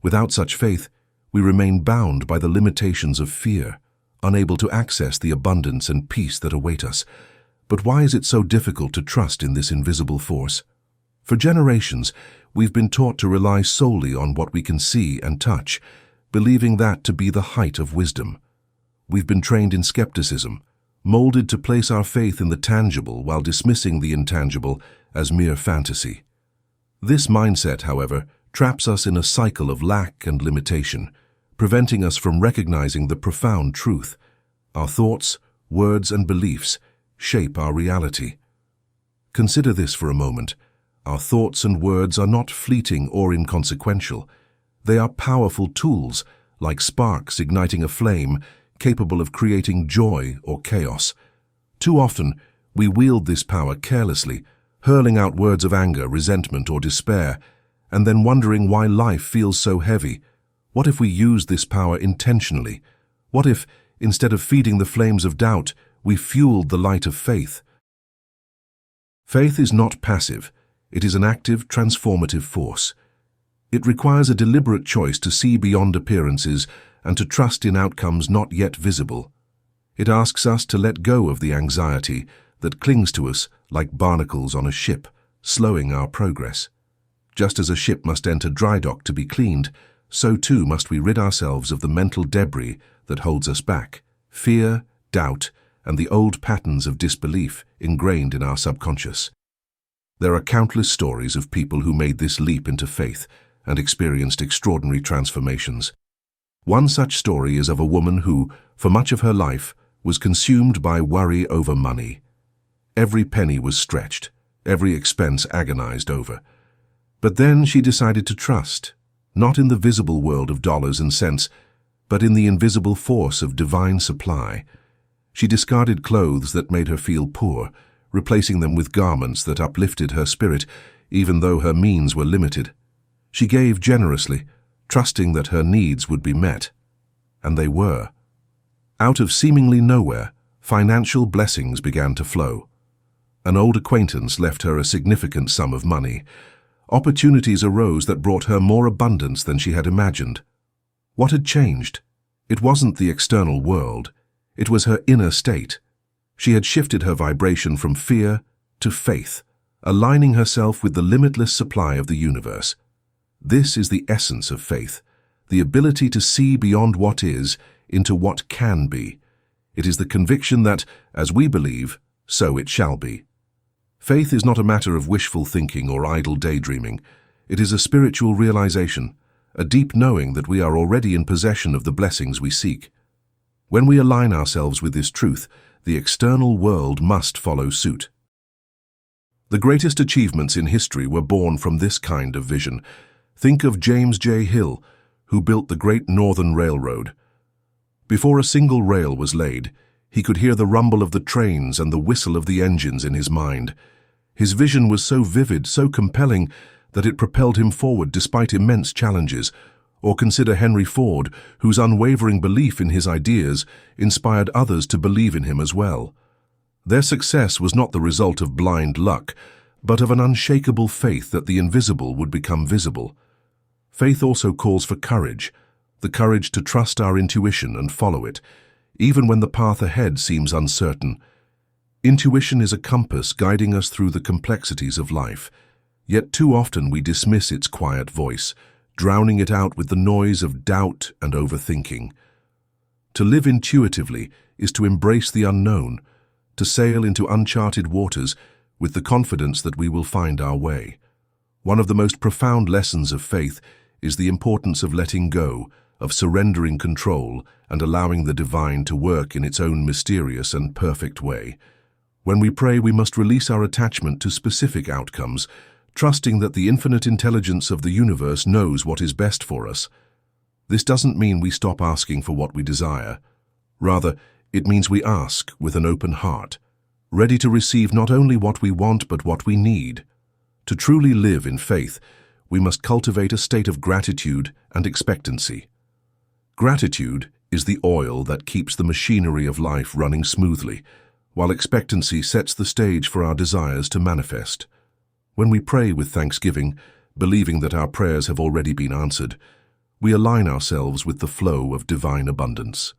Without such faith, we remain bound by the limitations of fear, unable to access the abundance and peace that await us. But why is it so difficult to trust in this invisible force? For generations, we've been taught to rely solely on what we can see and touch, believing that to be the height of wisdom. We've been trained in skepticism, molded to place our faith in the tangible while dismissing the intangible as mere fantasy. This mindset, however, traps us in a cycle of lack and limitation, preventing us from recognizing the profound truth. Our thoughts, words, and beliefs shape our reality. Consider this for a moment. Our thoughts and words are not fleeting or inconsequential. They are powerful tools, like sparks igniting a flame, capable of creating joy or chaos. Too often, we wield this power carelessly, hurling out words of anger, resentment, or despair, and then wondering why life feels so heavy. What if we used this power intentionally? What if, instead of feeding the flames of doubt, we fueled the light of faith? Faith is not passive. It is an active, transformative force. It requires a deliberate choice to see beyond appearances and to trust in outcomes not yet visible. It asks us to let go of the anxiety that clings to us like barnacles on a ship, slowing our progress. Just as a ship must enter dry dock to be cleaned, so too must we rid ourselves of the mental debris that holds us back, fear, doubt, and the old patterns of disbelief ingrained in our subconscious. There are countless stories of people who made this leap into faith and experienced extraordinary transformations. One such story is of a woman who, for much of her life, was consumed by worry over money. Every penny was stretched, every expense agonized over. But then she decided to trust, not in the visible world of dollars and cents, but in the invisible force of divine supply. She discarded clothes that made her feel poor, replacing them with garments that uplifted her spirit, even though her means were limited. She gave generously, trusting that her needs would be met. And they were. Out of seemingly nowhere, financial blessings began to flow. An old acquaintance left her a significant sum of money. Opportunities arose that brought her more abundance than she had imagined. What had changed? It wasn't the external world. It was her inner state. She had shifted her vibration from fear to faith, aligning herself with the limitless supply of the universe. This is the essence of faith, the ability to see beyond what is into what can be. It is the conviction that, as we believe, so it shall be. Faith is not a matter of wishful thinking or idle daydreaming. It is a spiritual realization, a deep knowing that we are already in possession of the blessings we seek. When we align ourselves with this truth, the external world must follow suit. The greatest achievements in history were born from this kind of vision. Think of James J. Hill, who built the Great Northern Railroad. Before a single rail was laid, he could hear the rumble of the trains and the whistle of the engines in his mind. His vision was so vivid, so compelling, that it propelled him forward despite immense challenges. Or consider Henry Ford, whose unwavering belief in his ideas inspired others to believe in him as well. Their success was not the result of blind luck, but of an unshakable faith that the invisible would become visible. Faith also calls for courage, the courage to trust our intuition and follow it, even when the path ahead seems uncertain. Intuition is a compass guiding us through the complexities of life, yet too often we dismiss its quiet voice, drowning it out with the noise of doubt and overthinking. To live intuitively is to embrace the unknown, to sail into uncharted waters with the confidence that we will find our way. One of the most profound lessons of faith is the importance of letting go, of surrendering control and allowing the divine to work in its own mysterious and perfect way. When we pray, we must release our attachment to specific outcomes, trusting that the infinite intelligence of the universe knows what is best for us. This doesn't mean we stop asking for what we desire. Rather, it means we ask with an open heart, ready to receive not only what we want but what we need. To truly live in faith, we must cultivate a state of gratitude and expectancy. Gratitude is the oil that keeps the machinery of life running smoothly, while expectancy sets the stage for our desires to manifest. When we pray with thanksgiving, believing that our prayers have already been answered, we align ourselves with the flow of divine abundance.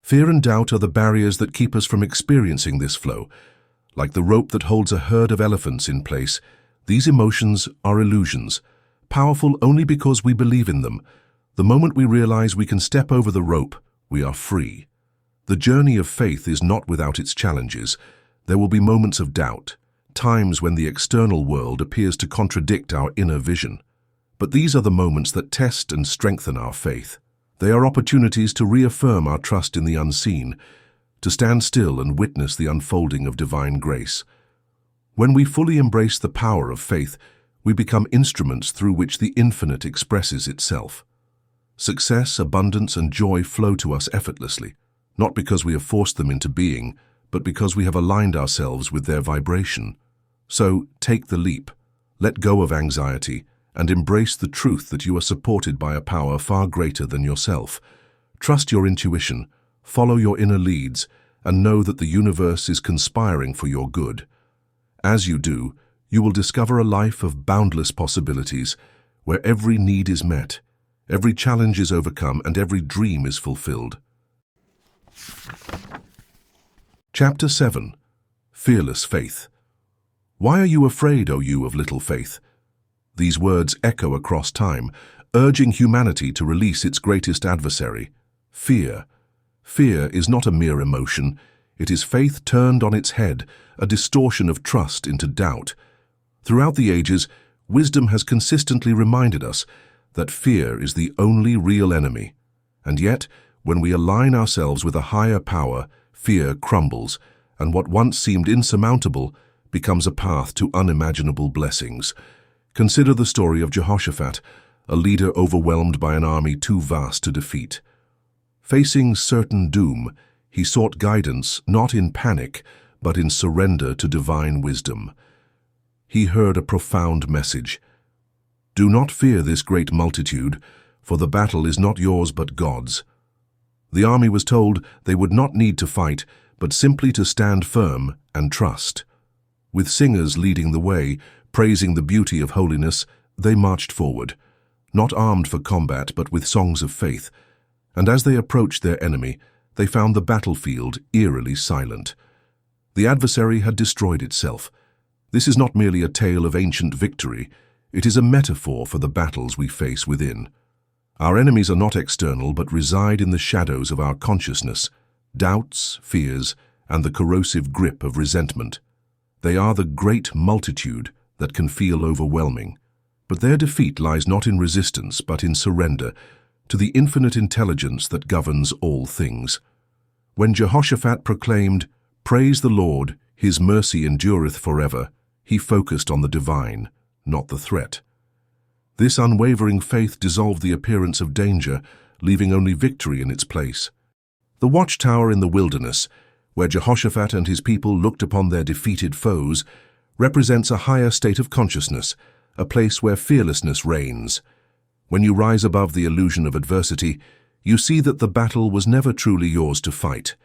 Fear and doubt are the barriers that keep us from experiencing this flow. Like the rope that holds a herd of elephants in place, these emotions are illusions, powerful only because we believe in them. The moment we realize we can step over the rope, we are free. The journey of faith is not without its challenges. There will be moments of doubt, times when the external world appears to contradict our inner vision. But these are the moments that test and strengthen our faith. They are opportunities to reaffirm our trust in the unseen, to stand still and witness the unfolding of divine grace. When we fully embrace the power of faith, we become instruments through which the infinite expresses itself. Success, abundance, and joy flow to us effortlessly, not because we have forced them into being, but because we have aligned ourselves with their vibration. So, take the leap, let go of anxiety, and embrace the truth that you are supported by a power far greater than yourself. Trust your intuition, follow your inner leads, and know that the universe is conspiring for your good. As you do, you will discover a life of boundless possibilities, where every need is met, every challenge is overcome, and every dream is fulfilled. Chapter 7. Fearless Faith. Why are you afraid, O you of little faith? These words echo across time, urging humanity to release its greatest adversary, fear. Fear is not a mere emotion, it is faith turned on its head, a distortion of trust into doubt. Throughout the ages, wisdom has consistently reminded us that fear is the only real enemy. And yet, when we align ourselves with a higher power, fear crumbles, and what once seemed insurmountable becomes a path to unimaginable blessings. Consider the story of Jehoshaphat, a leader overwhelmed by an army too vast to defeat. Facing certain doom, he sought guidance not in panic, but in surrender to divine wisdom. He heard a profound message. Do not fear this great multitude, for the battle is not yours but God's. The army was told they would not need to fight, but simply to stand firm and trust. With singers leading the way, praising the beauty of holiness, they marched forward, not armed for combat but with songs of faith, and as they approached their enemy, they found the battlefield eerily silent. The adversary had destroyed itself. This is not merely a tale of ancient victory, it is a metaphor for the battles we face within. Our enemies are not external but reside in the shadows of our consciousness, doubts, fears, and the corrosive grip of resentment. They are the great multitude that can feel overwhelming, but their defeat lies not in resistance but in surrender to the infinite intelligence that governs all things. When Jehoshaphat proclaimed, "Praise the Lord, his mercy endureth forever," he focused on the divine, not the threat. This unwavering faith dissolved the appearance of danger, leaving only victory in its place. The watchtower in the wilderness, where Jehoshaphat and his people looked upon their defeated foes, represents a higher state of consciousness, a place where fearlessness reigns. When you rise above the illusion of adversity, you see that the battle was never truly yours to fight.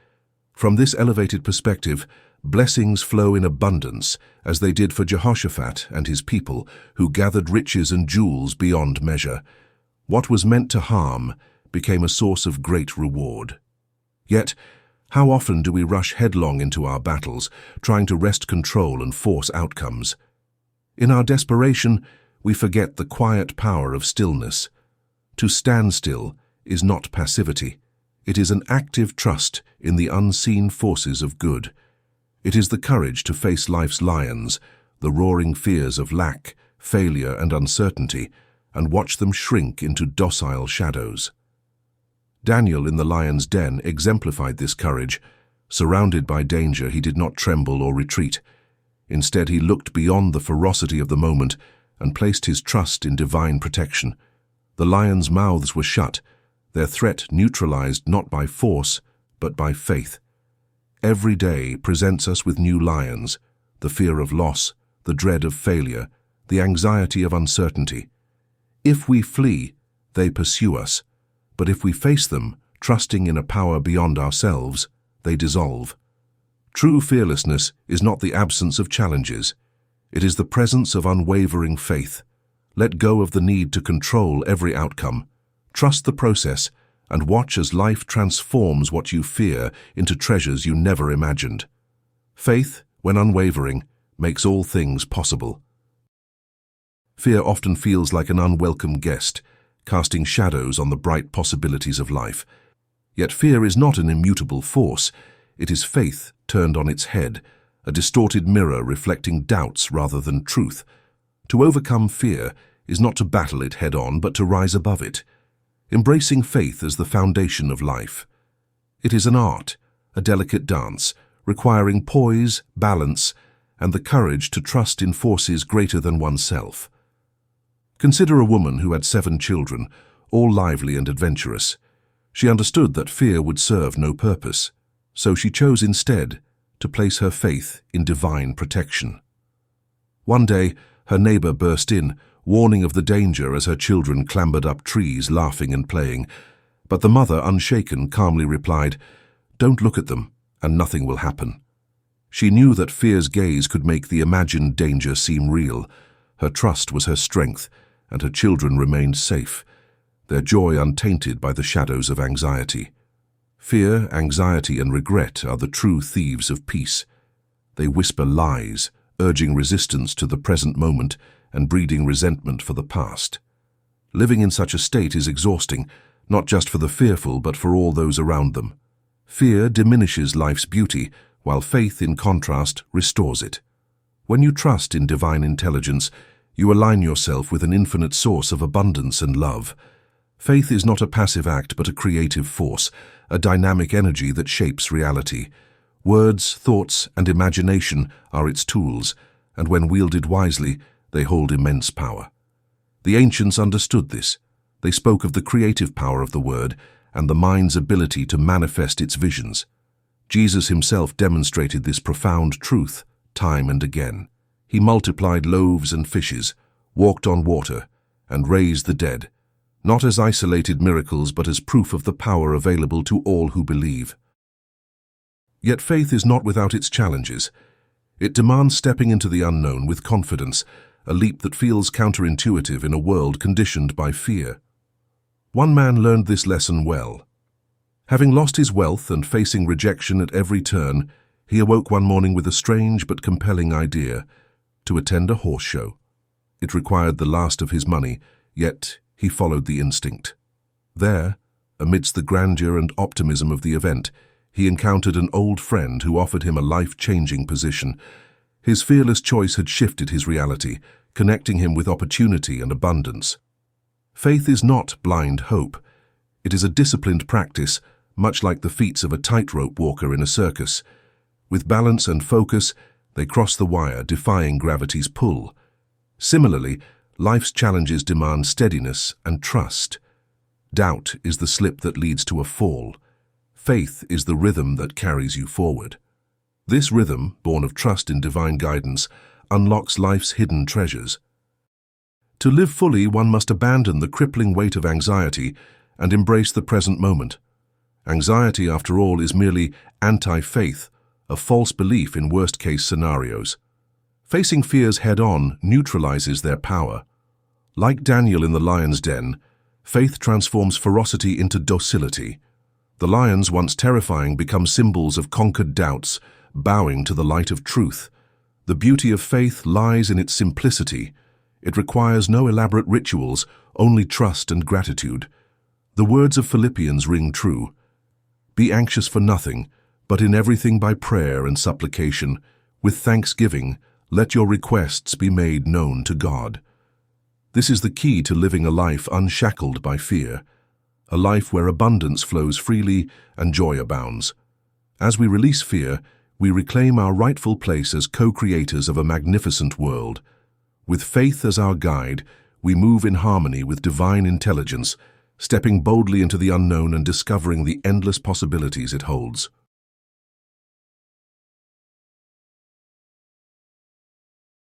From this elevated perspective, blessings flow in abundance, as they did for Jehoshaphat and his people, who gathered riches and jewels beyond measure. What was meant to harm became a source of great reward. Yet, how often do we rush headlong into our battles, trying to wrest control and force outcomes? In our desperation, we forget the quiet power of stillness. To stand still is not passivity. It is an active trust in the unseen forces of good. It is the courage to face life's lions, the roaring fears of lack, failure, and uncertainty, and watch them shrink into docile shadows. Daniel in the lion's den exemplified this courage. Surrounded by danger, he did not tremble or retreat. Instead, he looked beyond the ferocity of the moment and placed his trust in divine protection. The lions' mouths were shut, their threat neutralized not by force, but by faith. Every day presents us with new lions, the fear of loss, the dread of failure, the anxiety of uncertainty. If we flee, they pursue us. But if we face them, trusting in a power beyond ourselves, they dissolve. True fearlessness is not the absence of challenges. It is the presence of unwavering faith. Let go of the need to control every outcome. Trust the process and watch as life transforms what you fear into treasures you never imagined. Faith, when unwavering, makes all things possible. Fear often feels like an unwelcome guest, casting shadows on the bright possibilities of life. Yet fear is not an immutable force. It is faith turned on its head, a distorted mirror reflecting doubts rather than truth. To overcome fear is not to battle it head-on, but to rise above it, embracing faith as the foundation of life. It is an art, a delicate dance, requiring poise, balance, and the courage to trust in forces greater than oneself. Consider a woman who had 7 children, all lively and adventurous. She understood that fear would serve no purpose, so she chose instead to place her faith in divine protection. One day, her neighbor burst in, warning of the danger as her children clambered up trees, laughing and playing. But the mother, unshaken, calmly replied, "Don't look at them, and nothing will happen." She knew that fear's gaze could make the imagined danger seem real. Her trust was her strength, and her children remained safe, their joy untainted by the shadows of anxiety. Fear, anxiety, and regret are the true thieves of peace. They whisper lies, urging resistance to the present moment and breeding resentment for the past. Living in such a state is exhausting, not just for the fearful but for all those around them. Fear diminishes life's beauty, while faith, in contrast, restores it. When you trust in divine intelligence, you align yourself with an infinite source of abundance and love. Faith is not a passive act but a creative force, a dynamic energy that shapes reality. Words, thoughts, and imagination are its tools, and when wielded wisely, they hold immense power. The ancients understood this. They spoke of the creative power of the word and the mind's ability to manifest its visions. Jesus himself demonstrated this profound truth time and again. He multiplied loaves and fishes, walked on water, and raised the dead, not as isolated miracles but as proof of the power available to all who believe. Yet faith is not without its challenges. It demands stepping into the unknown with confidence, a leap that feels counterintuitive in a world conditioned by fear. One man learned this lesson well. Having lost his wealth and facing rejection at every turn, he awoke one morning with a strange but compelling idea: to attend a horse show. It required the last of his money, yet he followed the instinct. There, amidst the grandeur and optimism of the event, he encountered an old friend who offered him a life-changing position. His fearless choice had shifted his reality, connecting him with opportunity and abundance. Faith is not blind hope. It is a disciplined practice, much like the feats of a tightrope walker in a circus. With balance and focus, they cross the wire, defying gravity's pull. Similarly, life's challenges demand steadiness and trust. Doubt is the slip that leads to a fall. Faith is the rhythm that carries you forward. This rhythm, born of trust in divine guidance, unlocks life's hidden treasures. To live fully, one must abandon the crippling weight of anxiety and embrace the present moment. Anxiety, after all, is merely anti-faith, a false belief in worst-case scenarios. Facing fears head-on neutralizes their power. Like Daniel in the lion's den, faith transforms ferocity into docility. The lions, once terrifying, become symbols of conquered doubts, bowing to the light of truth. The beauty of faith lies in its simplicity. It requires no elaborate rituals, only trust and gratitude. The words of Philippians ring true. Be anxious for nothing, but in everything by prayer and supplication, with thanksgiving, let your requests be made known to God. This is the key to living a life unshackled by fear, a life where abundance flows freely and joy abounds. As we release fear, we reclaim our rightful place as co-creators of a magnificent world. With faith as our guide, we move in harmony with divine intelligence, stepping boldly into the unknown and discovering the endless possibilities it holds.